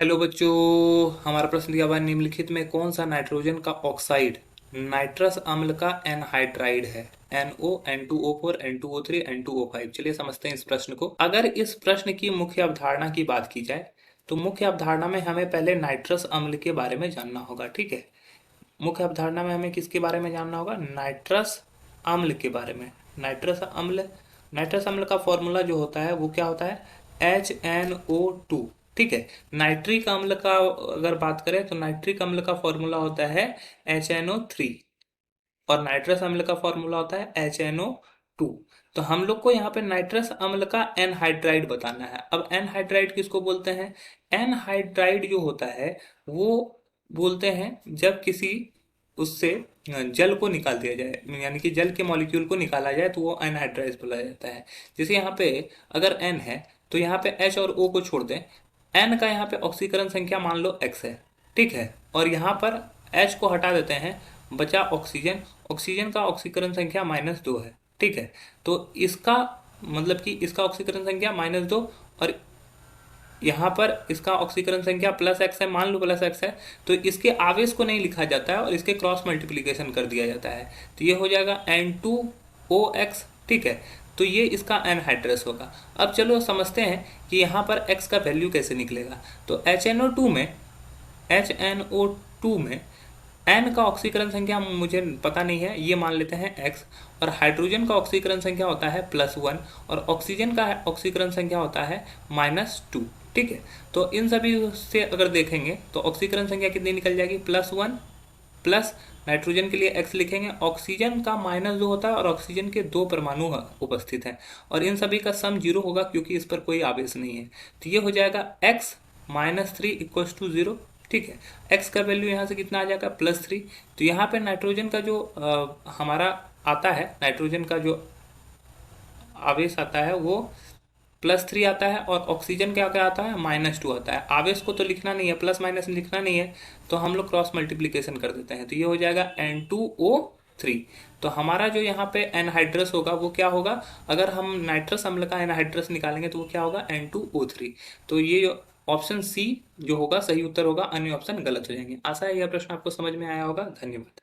Hello बच्चों। हमारा प्रश्न दिया हुआ है, निम्नलिखित में कौन सा नाइट्रोजन का ऑक्साइड नाइट्रस अम्ल का एनहाइड्राइड है? NO, N2O4, N2O3, N2O5। चलिए समझते हैं इस प्रश्न को। अगर इस प्रश्न की मुख्य अवधारणा की बात की जाए तो मुख्य अवधारणा में हमें पहले नाइट्रस अम्ल के बारे में जानना होगा। ठीक है, मुख्य अवधारणा में हमें किसके बारे में जानना होगा? नाइट्रस अम्ल के बारे में। नाइट्रस अम्ल का फॉर्मूला जो होता है वो क्या होता है? HNO2। ठीक है, नाइट्रिक अम्ल का अगर बात करें तो नाइट्रिक अम्ल का फॉर्मूला होता है HNO3 और नाइट्रस अम्ल का फॉर्मूला होता है HNO2। तो हम लोग को यहाँ पे नाइट्रस अम्ल का एनहाइड्राइड बताना है। अब एनहाइड्राइड किसको बोलते हैं? एनहाइड्राइड जो होता है वो बोलते हैं जब किसी उससे जल को निकाल दिया जाए, यानी कि जल के मॉलिक्यूल को निकाला जाए तो वो एनहाइड्राइड बोला जाता है। जैसे यहाँ पे अगर N है तो यहाँ पे H और O को छोड़ दें। N का यहाँ पे ऑक्सीकरण संख्या मान लो X है, ठीक है, और यहाँ पर H को हटा देते हैं, बचा ऑक्सीजन। ऑक्सीजन का ऑक्सीकरण संख्या -2 है। ठीक है, तो इसका मतलब कि इसका ऑक्सीकरण संख्या -2 और यहाँ पर इसका ऑक्सीकरण संख्या +X है, मान लो +X है, तो इसके आवेश को नहीं लिखा जाता है और इसके क्रॉस मल्टीप्लिकेशन कर दिया जाता है। तो ये हो जाएगा N2OX। ठीक है, तो ये इसका एनहाइड्रस होगा। अब चलो समझते हैं कि यहाँ पर X का वैल्यू कैसे निकलेगा। तो HNO2 में N का ऑक्सीकरण संख्या मुझे पता नहीं है, ये मान लेते हैं X। और हाइड्रोजन का ऑक्सीकरण संख्या होता है +1 और ऑक्सीजन का ऑक्सीकरण संख्या होता है -2। ठीक है, तो इन सभी से अगर देखेंगे तो ऑक्सीकरण संख्या कितनी निकल जाएगी? +1 प्लस नाइट्रोजन के लिए X लिखेंगे, ऑक्सीजन का -2 होता है और ऑक्सीजन के 2 परमाणु उपस्थित हैं और इन सभी का सम 0 होगा क्योंकि इस पर कोई आवेश नहीं है। तो ये हो जाएगा X -3 = 0। ठीक है, X का वैल्यू यहाँ से कितना आ जाएगा? +3। तो यहाँ पे नाइट्रोजन का जो हमारा आता है, नाइट्रोजन का जो आवेश आता है वो +3 आता है और ऑक्सीजन क्या क्या आता है? -2 आता है। आवेश को तो लिखना नहीं है, प्लस माइनस लिखना नहीं है, तो हम लोग क्रॉस मल्टीप्लिकेशन कर देते हैं। तो ये हो जाएगा N2O3। तो हमारा जो यहाँ पे एनहाइड्रस होगा वो क्या होगा? अगर हम नाइट्रस अम्ल का एनहाइड्रस निकालेंगे तो वो क्या होगा? N2O3। तो ये ऑप्शन सी जो होगा सही उत्तर होगा, अन्य ऑप्शन गलत हो जाएंगे। आशा है यह प्रश्न आपको समझ में आया होगा। धन्यवाद।